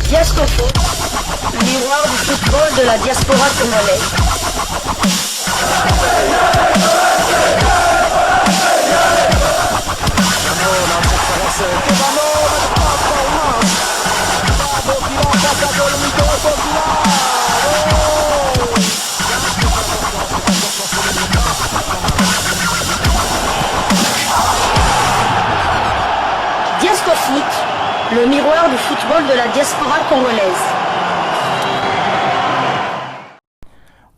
Diascofoot, miroir du football de la diaspora congolaise. Diascofoot, le miroir du football de la diaspora congolaise.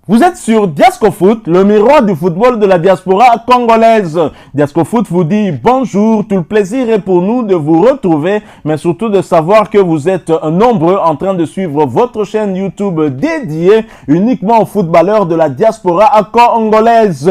Vous êtes sur Diascofoot, le miroir du football de la diaspora congolaise. Diascofoot vous dit bonjour, tout le plaisir est pour nous de vous retrouver, mais surtout de savoir que vous êtes nombreux en train de suivre votre chaîne YouTube dédiée uniquement aux footballeurs de la diaspora congolaise.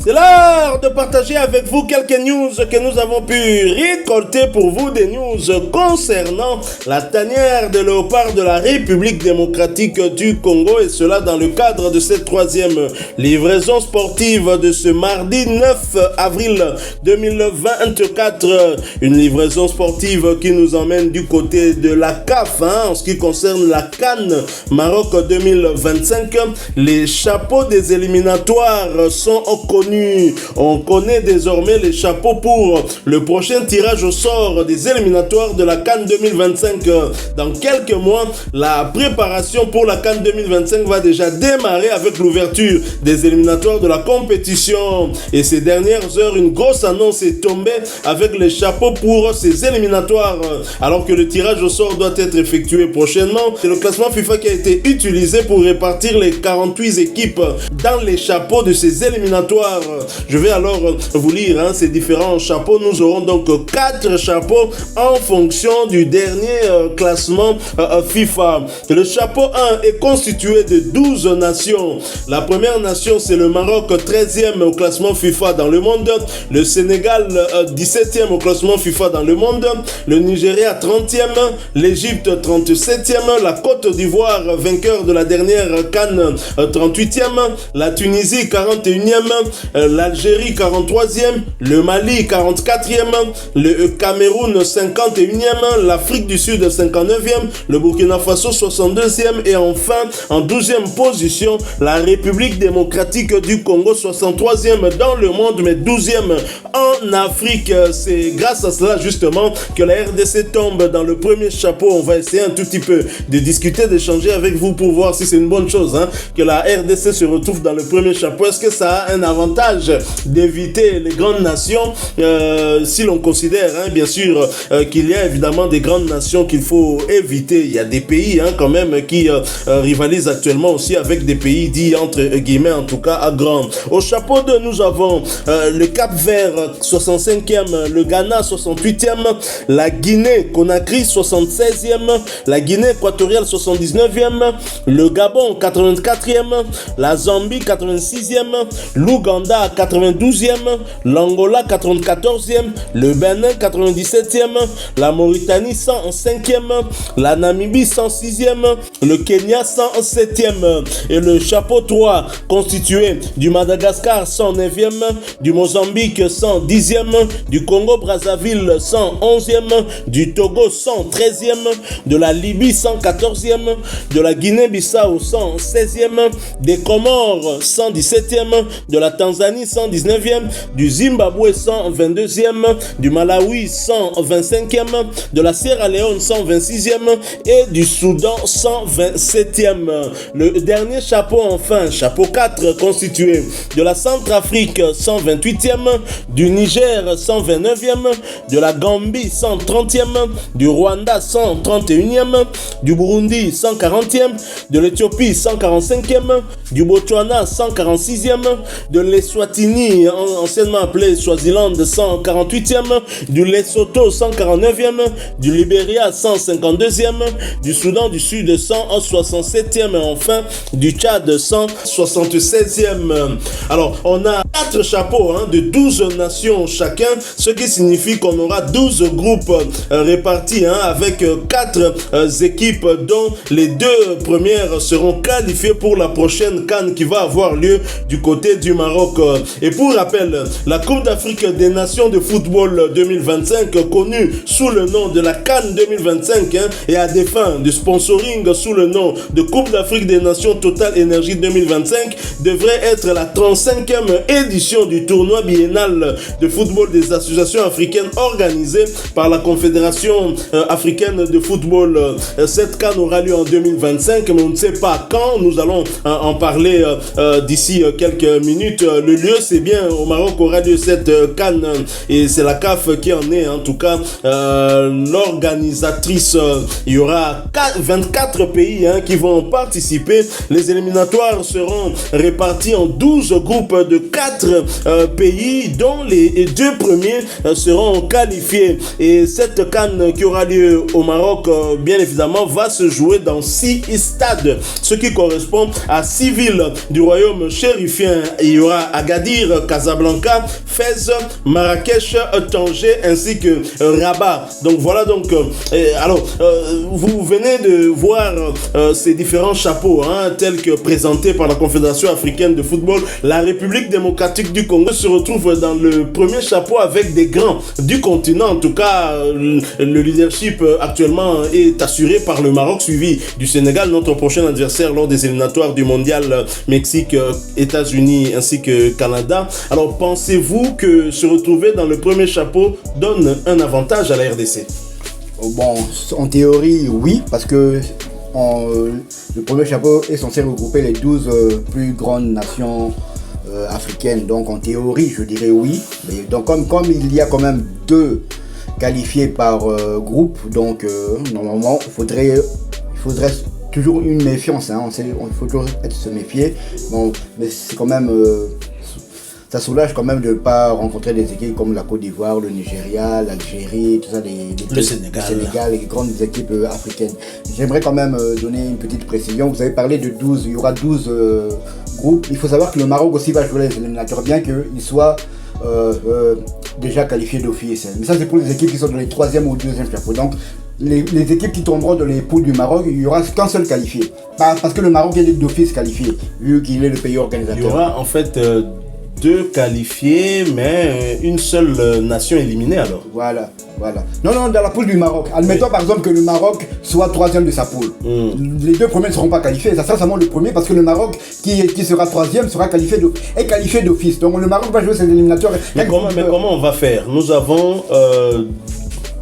C'est l'heure de partager avec vous quelques news que nous avons pu récolter pour vous, des news concernant la tanière de léopard de la République démocratique du Congo, et cela dans le cadre de cette troisième livraison sportive de ce mardi 9 avril 2024. Une livraison sportive qui nous emmène du côté de la CAF, en ce qui concerne la CAN Maroc 2025. Les chapeaux des éliminatoires sont connus. On connaît désormais les chapeaux pour le prochain tirage au sort des éliminatoires de la CAN 2025. Dans quelques mois, la préparation pour la CAN 2025 va déjà démarrer avec l'ouverture des éliminatoires de la compétition. Et ces dernières heures, une grosse annonce est tombée avec les chapeaux pour ces éliminatoires, alors que le tirage au sort doit être effectué prochainement. C'est le classement FIFA qui a été utilisé pour répartir les 48 équipes dans les chapeaux de ces éliminatoires. Je vais alors vous lire ces différents chapeaux. Nous aurons donc 4 chapeaux en fonction du dernier classement FIFA. Le chapeau 1 est constitué de 12 nations. La première nation, c'est le Maroc, 13e au classement FIFA dans le monde. Le Sénégal, 17e au classement FIFA dans le monde. Le Nigeria, 30e. L'Égypte, 37e. La Côte d'Ivoire, vainqueur de la dernière CAN, 38e. La Tunisie, 41e. L'Algérie 43e, le Mali 44e, le Cameroun 51e, l'Afrique du Sud 59e, le Burkina Faso 62e et enfin en 12e position la République démocratique du Congo, 63e dans le monde mais 12e en Afrique. C'est grâce à cela justement que la RDC tombe dans le premier chapeau. On va essayer un tout petit peu de discuter, d'échanger avec vous pour voir si c'est une bonne chose que la RDC se retrouve dans le premier chapeau. Est-ce que ça a un avantage d'éviter les grandes nations, si l'on considère bien sûr qu'il y a évidemment des grandes nations qu'il faut éviter. Il y a des pays quand même qui rivalisent actuellement aussi avec des pays dits entre guillemets en tout cas à grand. Au chapeau 2, nous avons le Cap-Vert 65e, le Ghana 68e, la Guinée Conakry 76e, la Guinée équatoriale 79e, le Gabon 84e, la Zambie 86e, l'Ouganda 92e, l'Angola 94e, le Bénin 97e, la Mauritanie 105e, la Namibie 106e, le Kenya 107e et le chapeau 3 constitué du Madagascar 109e, du Mozambique 110e, du Congo Brazzaville 111e, du Togo 113e, de la Libye 114e, de la Guinée-Bissau 116e, des Comores 117e, de la Tanzanie 119e, du Zimbabwe 122e, du Malawi 125e, de la Sierra Leone 126e et du Soudan 127e. Le dernier chapeau enfin, chapeau 4, constitué de la Centrafrique 128e, du Niger 129e, de la Gambie 130e, du Rwanda 131e, du Burundi 140e, de l'Éthiopie 145e, du Botswana 146e, de l'Eswatini, anciennement appelé Swaziland 148e, du Lesotho 149e, du Libéria 152e, du Soudan du Sud 167e et enfin du Tchad 176e. Alors on a 4 chapeaux de 12 nations chacun, ce qui signifie qu'on aura 12 groupes répartis avec 4 équipes dont les 2 premières seront qualifiées pour la prochaine CAN qui va avoir lieu du côté du Maroc. Et pour rappel, la Coupe d'Afrique des Nations de football 2025, connue sous le nom de la CAN 2025 et à des fins de sponsoring sous le nom de Coupe d'Afrique des Nations Total Energy 2025, devrait être la 35e édition du tournoi biennal de football des associations africaines organisé par la Confédération africaine de football. Cette CAN aura lieu en 2025, mais on ne sait pas quand. Nous allons en parler d'ici quelques minutes. Le lieu, c'est bien au Maroc aura lieu cette CAN et c'est la CAF qui en est en tout cas l'organisatrice. Il y aura 24 pays qui vont participer. Les éliminatoires seront répartis en 12 groupes de 4 pays dont les 2 premiers seront qualifiés. Et cette CAN qui aura lieu au Maroc, bien évidemment, va se jouer dans 6 stades, ce qui correspond à 6 villes du royaume chérifien. Il y aura Agadir, Casablanca, Fès, Marrakech, Tanger ainsi que Rabat. Donc voilà donc. Alors, vous venez de voir ces différents chapeaux tels que présentés par la Confédération africaine de football. La République démocratique du Congo se retrouve dans le premier chapeau avec des grands du continent. En tout cas, le leadership actuellement est assuré par le Maroc, suivi du Sénégal, notre prochain adversaire lors des éliminatoires du mondial Mexique, États-Unis ainsi que Canada. Alors, pensez-vous que se retrouver dans le premier chapeau donne un avantage à la RDC? Bon, en théorie, oui, parce que le premier chapeau est censé regrouper les 12 plus grandes nations africaines. Donc, en théorie, je dirais oui. Mais donc, comme il y a quand même 2 qualifiés par groupe, donc normalement, il faudrait toujours une méfiance. Il faut toujours se méfier. Bon, mais c'est quand même... ça soulage quand même de ne pas rencontrer des équipes comme la Côte d'Ivoire, le Nigeria, l'Algérie, tout ça, le Sénégal, les grandes équipes africaines. J'aimerais quand même donner une petite précision. Vous avez parlé de 12, il y aura 12 groupes. Il faut savoir que le Maroc aussi va jouer les éliminatoires, bien qu'il soit déjà qualifié d'office. Mais ça, c'est pour les équipes qui sont dans les 3e ou 2e chapeaux. Donc, les équipes qui tomberont dans les poules du Maroc, il n'y aura qu'un seul qualifié. Parce que le Maroc est d'office qualifié, vu qu'il est le pays organisateur. Il y aura en fait 2 qualifiés, mais une seule nation éliminée alors. Voilà. Non, dans la poule du Maroc. Admettons par exemple que le Maroc soit 3e de sa poule. Les 2 premiers ne seront pas qualifiés. Ça sera seulement le premier parce que le Maroc qui sera 3e sera qualifié d'office. Donc le Maroc va jouer ses éliminatoires. Mais comment on va faire? Nous avons...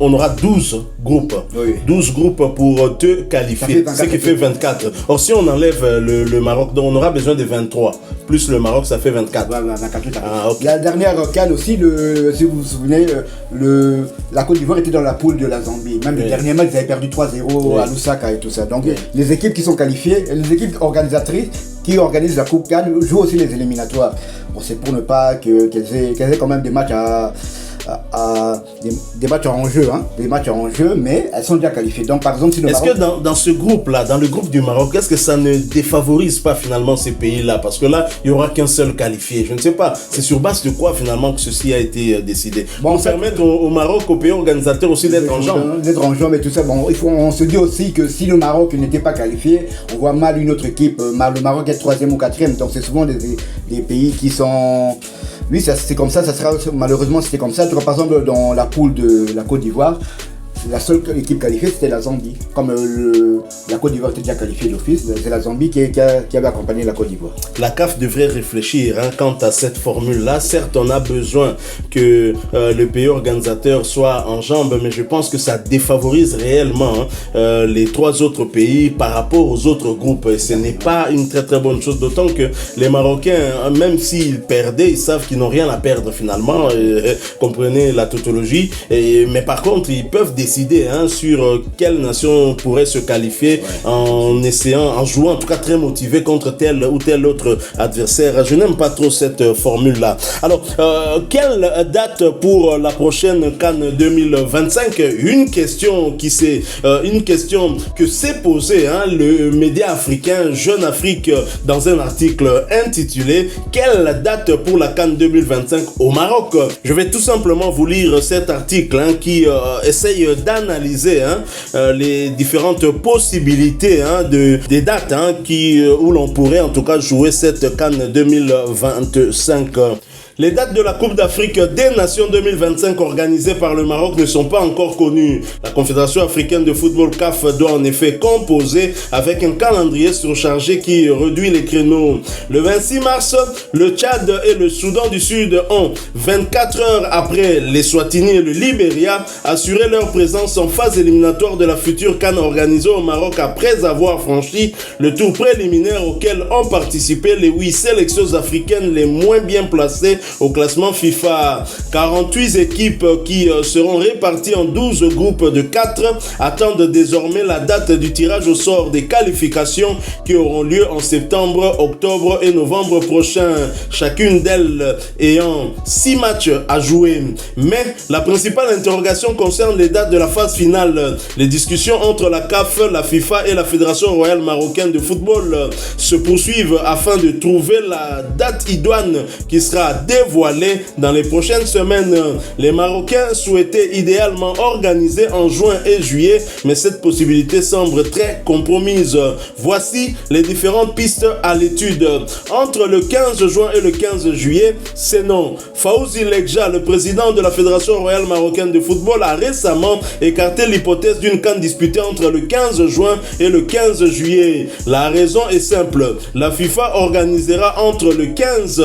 on aura 12 groupes. Oui. 12 groupes pour te qualifier, ce qui fait 24. Or, si on enlève le Maroc, donc on aura besoin de 23. Plus le Maroc, ça fait 24. Voilà, 24. Okay. La dernière CAN aussi, si vous vous souvenez, la Côte d'Ivoire était dans la poule de la Zambie. Même le dernier match, ils avaient perdu 3-0 à Lusaka et tout ça. Donc, les équipes qui sont qualifiées, les équipes organisatrices qui organisent la Coupe CAN jouent aussi les éliminatoires. Bon, c'est pour ne pas qu'elles aient quand même des matchs des matchs en jeu, mais elles sont déjà qualifiées. Donc par exemple, si est-ce que dans ce groupe-là, dans le groupe du Maroc, est-ce que ça ne défavorise pas finalement ces pays-là? Parce que là, il n'y aura qu'un seul qualifié. Je ne sais pas, c'est sur base de quoi finalement que ceci a été décidé? Bon, pour permettre au Maroc, aux pays organisateurs aussi d'être en jambes. D'être en jambes et tout ça. Bon, on se dit aussi que si le Maroc n'était pas qualifié, on voit mal une autre équipe. Le Maroc est 3e ou 4e, donc c'est souvent des pays qui sont... Oui, c'est comme ça, malheureusement c'était comme ça. Par exemple, dans la poule de la Côte d'Ivoire, la seule équipe qualifiée c'était la Zambie. Comme la Côte d'Ivoire était déjà qualifiée d'office, c'est la Zambie qui avait accompagné la Côte d'Ivoire. La CAF devrait réfléchir quant à cette formule-là. Certes, on a besoin que le pays organisateur soit en jambes, mais je pense que ça défavorise réellement les 3 autres pays par rapport aux autres groupes. Et ce n'est pas une très très bonne chose, d'autant que les Marocains, même s'ils perdaient, ils savent qu'ils n'ont rien à perdre finalement. Comprenez la tautologie. Mais par contre, ils peuvent décider décider sur quelle nation pourrait se qualifier en jouant en tout cas très motivé contre tel ou tel autre adversaire. Je n'aime pas trop cette formule-là. Alors, quelle date pour la prochaine CAN 2025? Une question que s'est posée le média africain Jeune Afrique dans un article intitulé « Quelle date pour la CAN 2025 au Maroc ?» Je vais tout simplement vous lire cet article qui essaye d'analyser les différentes possibilités des dates où l'on pourrait en tout cas jouer cette CAN 2025. Les dates de la Coupe d'Afrique des Nations 2025 organisées par le Maroc ne sont pas encore connues. La Confédération africaine de football CAF doit en effet composer avec un calendrier surchargé qui réduit les créneaux. Le 26 mars, le Tchad et le Soudan du Sud ont, 24 heures après les Swatini et le Libéria, assuré leur présence en phase éliminatoire de la future CAN organisée au Maroc après avoir franchi le tour préliminaire auquel ont participé les 8 sélections africaines les moins bien placées au classement FIFA. 48 équipes qui seront réparties en 12 groupes de 4 attendent désormais la date du tirage au sort des qualifications qui auront lieu en septembre, octobre et novembre prochains, chacune d'elles ayant 6 matchs à jouer. Mais la principale interrogation concerne les dates de la phase finale. Les discussions entre la CAF, la FIFA et la Fédération royale marocaine de football se poursuivent afin de trouver la date idoine qui sera dévoilée dans les prochaines semaines. Les Marocains souhaitaient idéalement organiser en juin et juillet, mais cette possibilité semble très compromise. Voici les différentes pistes à l'étude. Entre le 15 juin et le 15 juillet, c'est non. Fawzi Lekja, le président de la Fédération royale marocaine de football, a récemment écarté l'hypothèse d'une CAN disputée entre le 15 juin et le 15 juillet. La raison est simple. La FIFA organisera entre le 15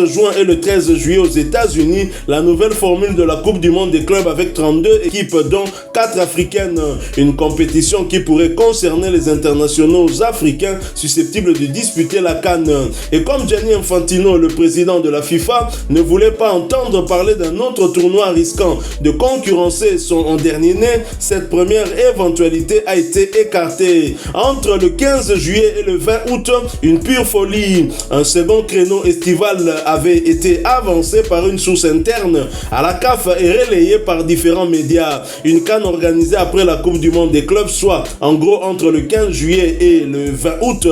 juin et le 13 juillet aux États-Unis la nouvelle formule de la Coupe du monde des clubs avec 32 équipes dont 4 africaines. Une compétition qui pourrait concerner les internationaux africains susceptibles de disputer la CAN. Et comme Gianni Infantino, le président de la FIFA, ne voulait pas entendre parler d'un autre tournoi risquant de concurrencer son dernier-né, cette première éventualité a été écartée. Entre le 15 juillet et le 20 août, une pure folie. Un second créneau estival avait été avancé par une source interne à la CAF et relayé par différents médias. Une CAN organisée après la Coupe du monde des clubs, soit en gros entre le 15 juillet et le 20 août.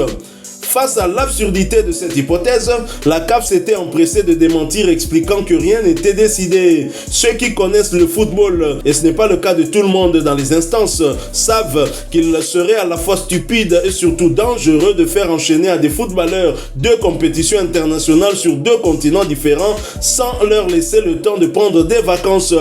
Face à l'absurdité de cette hypothèse, la CAF s'était empressée de démentir, expliquant que rien n'était décidé. Ceux qui connaissent le football, et ce n'est pas le cas de tout le monde dans les instances, savent qu'il serait à la fois stupide et surtout dangereux de faire enchaîner à des footballeurs 2 compétitions internationales sur 2 continents différents sans leur laisser le temps de prendre des vacances.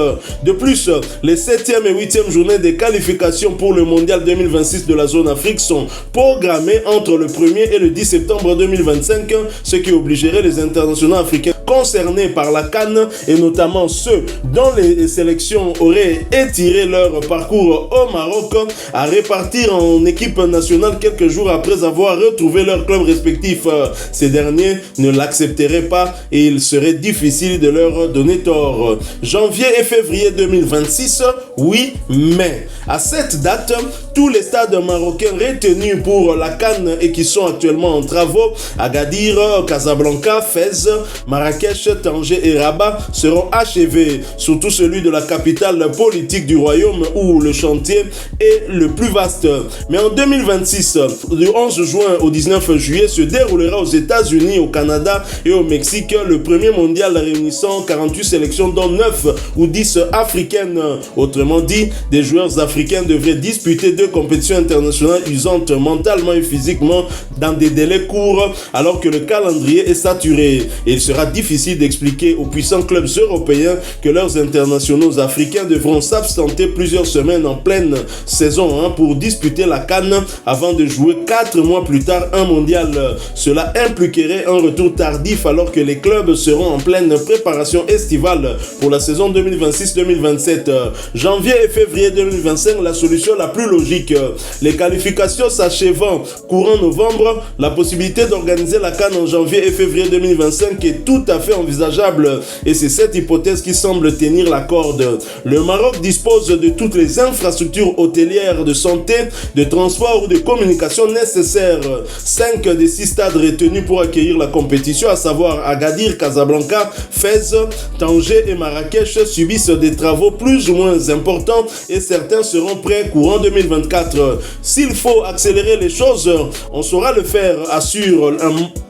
De plus, les 7e et 8e journées des qualifications pour le mondial 2026 de la zone Afrique sont programmées entre le 1er et le 10 septembre 2025, ce qui obligerait les internationaux africains concernés par la CAN et notamment ceux dont les sélections auraient étiré leur parcours au Maroc à répartir en équipe nationale quelques jours après avoir retrouvé leur club respectif. Ces derniers ne l'accepteraient pas et il serait difficile de leur donner tort. Janvier et février 2026, oui, mais à cette date, tous les stades marocains retenus pour la CAN et qui sont actuellement en travaux, Agadir, Casablanca, Fès, Marrakech, Tanger et Rabat seront achevés, surtout celui de la capitale politique du royaume où le chantier est le plus vaste. Mais en 2026, du 11 juin au 19 juillet, se déroulera aux États-Unis, au Canada et au Mexique le premier mondial réunissant 48 sélections dont 9 ou 10 africaines. Autrement dit, des joueurs africains devraient disputer 2 compétitions internationales usantes mentalement et physiquement dans des délais courts alors que le calendrier est saturé. Et il sera difficile d'expliquer aux puissants clubs européens que leurs internationaux africains devront s'absenter plusieurs semaines en pleine saison pour disputer la CAN avant de jouer 4 mois plus tard un mondial. Cela impliquerait un retour tardif alors que les clubs seront en pleine préparation estivale pour la saison 2026-2027. Janvier et février 2025, la solution la plus logique. Les qualifications s'achevant courant novembre, la possibilité d'organiser la CAN en janvier et février 2025 est tout à à fait envisageable et c'est cette hypothèse qui semble tenir la corde. Le Maroc dispose de toutes les infrastructures hôtelières, de santé, de transport ou de communication nécessaires. 5 des 6 stades retenus pour accueillir la compétition, à savoir Agadir, Casablanca, Fès, Tanger et Marrakech, subissent des travaux plus ou moins importants et certains seront prêts courant 2024. S'il faut accélérer les choses, on saura le faire, assure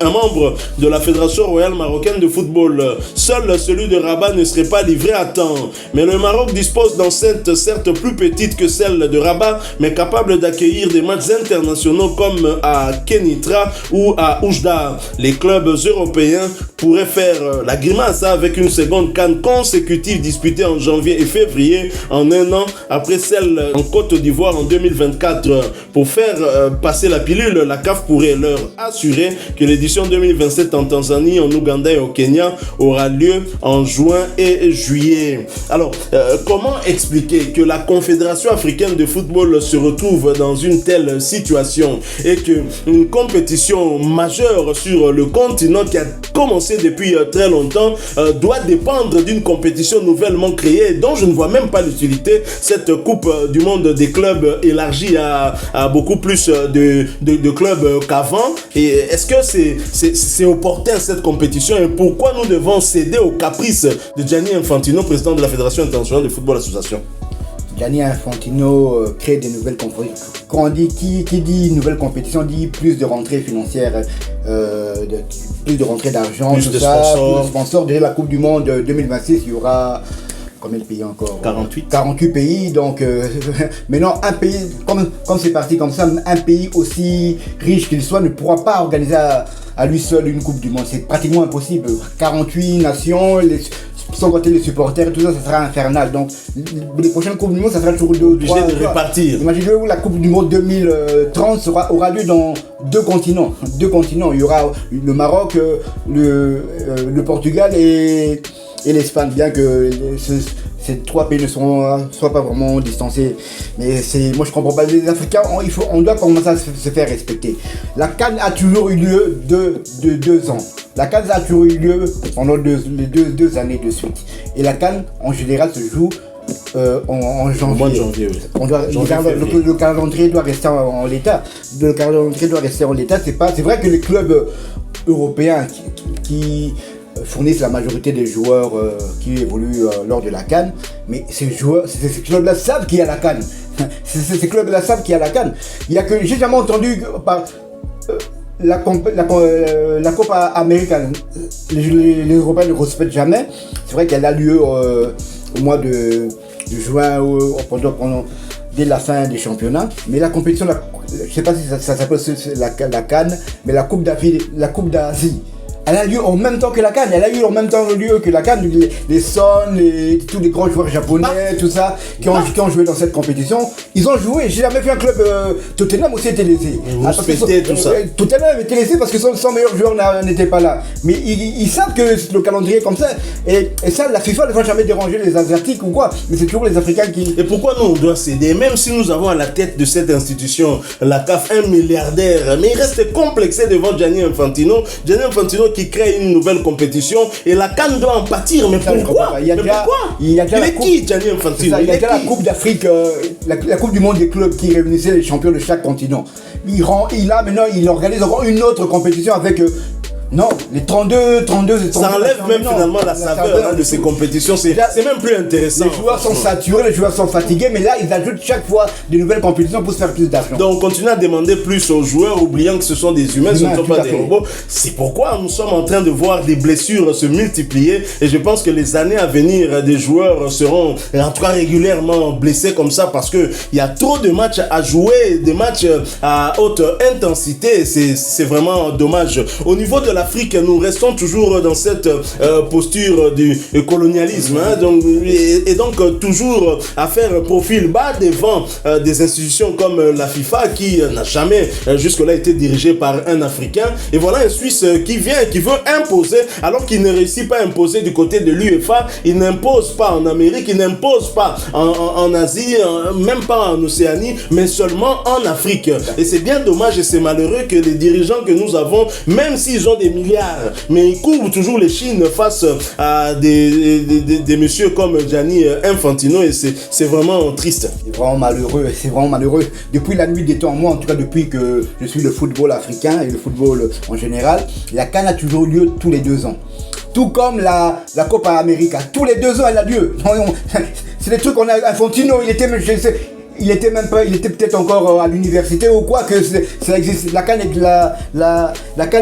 un membre de la Fédération royale marocaine de football. Seul celui de Rabat ne serait pas livré à temps. Mais le Maroc dispose d'enceintes certes plus petites que celles de Rabat, mais capables d'accueillir des matchs internationaux comme à Kenitra ou à Oujda. Les clubs européens pourraient faire la grimace avec une seconde CAN consécutive disputée en janvier et février en un an après celle en Côte d'Ivoire en 2024. Pour faire passer la pilule, la CAF pourrait leur assurer que l'édition 2027 en Tanzanie, en Ouganda et au Kenya aura lieu en juin et juillet. Alors, comment expliquer que la Confédération africaine de football se retrouve dans une telle situation et qu'une compétition majeure sur le continent qui a commencé depuis très longtemps doit dépendre d'une compétition nouvellement créée dont je ne vois même pas l'utilité, cette Coupe du monde des clubs élargie à beaucoup plus de clubs qu'avant. Et est-ce que c'est opportun cette compétition et pourquoi nous devons céder aux caprices de Gianni Infantino, président de la Fédération internationale de football association? Gianni Infantino crée des nouvelles compétitions. Quand on dit qui dit nouvelle compétition dit plus de rentrées financières, plus de rentrées d'argent, plus de sponsors. Déjà la Coupe du Monde 2026, il y aura combien de pays encore? 48 pays. Donc maintenant un pays comme c'est parti comme ça, un pays aussi riche qu'il soit ne pourra pas organiser à lui seul une Coupe du Monde. C'est pratiquement impossible. 48 nations, sans compter les supporters, tout ça, ça sera infernal. Donc, les prochaines Coupes du Monde, ça sera toujours obligé de répartir. Imaginez-vous, la Coupe du Monde 2030 aura lieu dans deux continents. Il y aura le Maroc, le Portugal et l'Espagne, bien que ces 3 pays ne soient pas vraiment distancés. Mais moi je comprends pas. Les Africains, on doit commencer à se faire respecter. La CAN a toujours eu lieu de 2 ans. La CAN a toujours eu lieu pendant les deux années de suite. Et la CAN, en général, se joue en janvier. Au mois de janvier, oui. Le calendrier doit rester en l'état. C'est vrai que les clubs européens qui fournissent la majorité des joueurs qui évoluent lors de la CAN, mais ces clubs-là savent qu'il y a la CAN. Ces clubs-là savent qu'il y a la CAN. J'ai jamais entendu par la Copa américaine. Les Européens ne respectent jamais. C'est vrai qu'elle a lieu au mois de juin dès la fin des championnats, mais la compétition, je ne sais pas si ça s'appelle la CAN, mais la Coupe d'Asie. Elle a lieu en même temps que la CAN. Les Son, tous les grands joueurs japonais, tout ça, qui ont joué dans cette compétition, ils ont joué. J'ai jamais vu un club. Tottenham aussi était laissé. Tout ça. Tottenham était laissé parce que son meilleur joueur n'était pas là. Mais ils savent que le calendrier est comme ça. Et ça, la FIFA ne va jamais déranger les Asiatiques ou quoi. Mais c'est toujours les Africains qui. Et pourquoi nous on doit céder? Même si nous avons à la tête de cette institution, la CAF, un milliardaire, mais il reste complexé devant Gianni Infantino. Qui crée une nouvelle compétition et la CAN doit en pâtir. Mais pourquoi? Il y a déjà la Coupe d'Afrique, la Coupe du monde des clubs qui réunissait les champions de chaque continent. Il organise encore une autre compétition avec non, les 32. Ça enlève même finalement la saveur de ces compétitions. C'est même plus intéressant. Les joueurs sont saturés, les joueurs sont fatigués, mais là, ils ajoutent chaque fois de nouvelles compétitions pour se faire plus d'argent. Donc, on continue à demander plus aux joueurs, oubliant que ce sont des humains, ce ne sont pas des robots. C'est pourquoi nous sommes en train de voir des blessures se multiplier. Et je pense que les années à venir, des joueurs seront en tout cas régulièrement blessés comme ça parce qu'il y a trop de matchs à jouer, des matchs à haute intensité. C'est vraiment dommage. Au niveau de l'Afrique, nous restons toujours dans cette posture du colonialisme, donc toujours à faire profil bas devant des institutions comme la FIFA qui n'a jamais jusque-là été dirigée par un Africain. Et voilà un Suisse qui vient et qui veut imposer, alors qu'il ne réussit pas à imposer du côté de l'UEFA. Il n'impose pas en Amérique, il n'impose pas en Asie, même pas en Océanie, mais seulement en Afrique. Et c'est bien dommage et c'est malheureux que les dirigeants que nous avons, même s'ils ont des des milliards, mais ils couvrent toujours les Chines face à des messieurs comme Gianni Infantino, et c'est vraiment triste. C'est vraiment malheureux. Depuis la nuit des temps, moi en tout cas depuis que je suis le football africain et le football en général, la CAN a toujours lieu tous les 2 ans. Tout comme la Copa América, tous les 2 ans elle a lieu. C'est des trucs qu'on a. Infantino, il était peut-être encore à l'université ou quoi, que ça existe. La CAN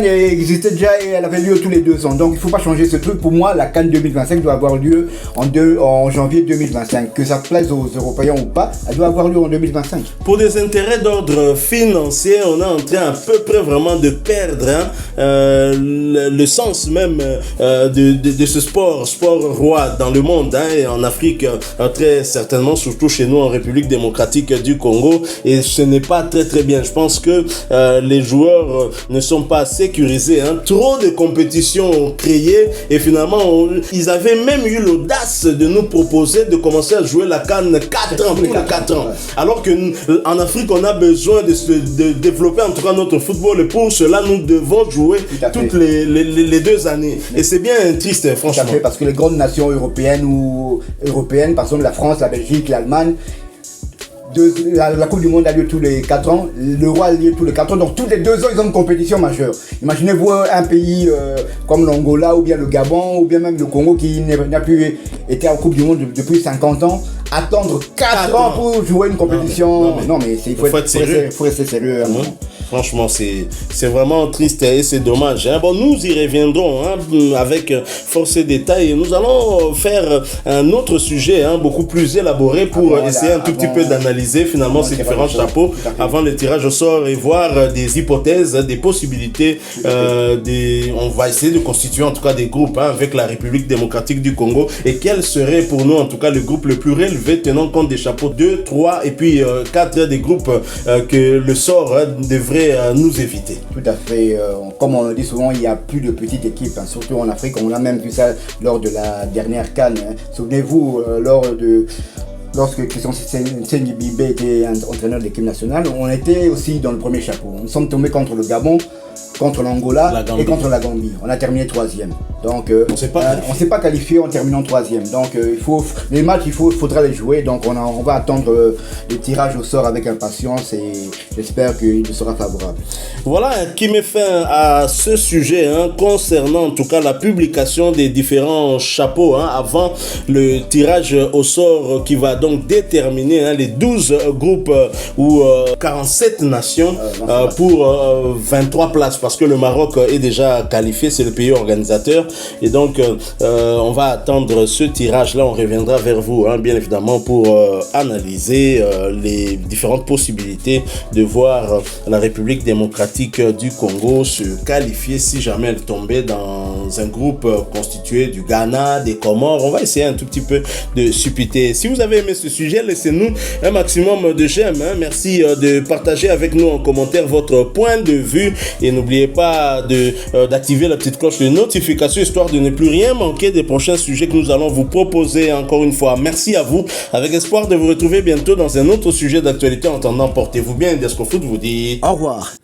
existait déjà et elle avait lieu tous les 2 ans. Donc il ne faut pas changer ce truc. Pour moi, la CAN 2025 doit avoir lieu en janvier 2025. Que ça plaise aux Européens ou pas, elle doit avoir lieu en 2025. Pour des intérêts d'ordre financier, on est en train à peu près vraiment de perdre le sens même de ce sport roi dans le monde, et en Afrique très certainement, surtout chez nous en République démocratique du Congo, et ce n'est pas très bien. Je pense que les joueurs ne sont pas sécurisés, trop de compétitions créées, et finalement ils avaient même eu l'audace de nous proposer de commencer à jouer la CAN 4 ans, tous les 4 ans, alors que en Afrique on a besoin de développer en tout cas notre football, et pour cela nous devons jouer toutes les 2 années, et c'est bien triste franchement. Tout à fait, parce que les grandes nations européennes par exemple la France, la Belgique, l'Allemagne, la Coupe du Monde a lieu tous les 4 ans, l'Euro a lieu tous les 4 ans, donc tous les 2 ans ils ont une compétition majeure. Imaginez-vous un pays comme l'Angola ou bien le Gabon ou bien même le Congo qui n'a plus été en Coupe du Monde depuis 50 ans, attendre 4 ans pour jouer une compétition. Non mais il faut rester sérieux. Franchement, c'est vraiment triste et c'est dommage. Bon, nous y reviendrons avec force et détails, et nous allons faire un autre sujet beaucoup plus élaboré pour essayer un tout petit peu d'analyser finalement ces différents chapeaux avant le tirage au sort et voir des hypothèses, des possibilités. On va essayer de constituer en tout cas des groupes avec la République démocratique du Congo, et quel serait pour nous en tout cas le groupe le plus relevé tenant compte des chapeaux 2, 3 et puis 4 des groupes que le sort devrait nous éviter. Tout à fait. Comme on le dit souvent, il n'y a plus de petites équipes, surtout en Afrique. On a même vu ça lors de la dernière CAN. Souvenez-vous, lorsque Christian Sengibimbe était entraîneur de l'équipe nationale, on était aussi dans le premier chapeau. Nous sommes tombés contre le Gabon, contre l'Angola et contre la Gambie. On a terminé 3e. Donc on ne s'est pas qualifié en terminant 3e. Donc les matchs, il faudra les jouer. Donc on va attendre le tirage au sort avec impatience, et j'espère qu'il sera favorable. Voilà qui met fin à ce sujet concernant en tout cas la publication des différents chapeaux avant le tirage au sort qui va donc déterminer les 12 groupes ou 47 nations pour 23 places, parce que le Maroc est déjà qualifié, c'est le pays organisateur, et donc on va attendre ce tirage là. On reviendra vers vous bien évidemment pour analyser les différentes possibilités de voir la République démocratique du Congo se qualifier si jamais elle tombait dans un groupe constitué du Ghana, des Comores. On va essayer un tout petit peu de supputer. Si vous avez aimé ce sujet, laissez-nous un maximum de j'aime. Merci de partager avec nous en commentaire votre point de vue, et n'oubliez pas d'activer la petite cloche de notification histoire de ne plus rien manquer des prochains sujets que nous allons vous proposer. Encore une fois, merci à vous, avec espoir de vous retrouver bientôt dans un autre sujet d'actualité. En attendant, portez-vous bien. Desco Foot vous dit au revoir.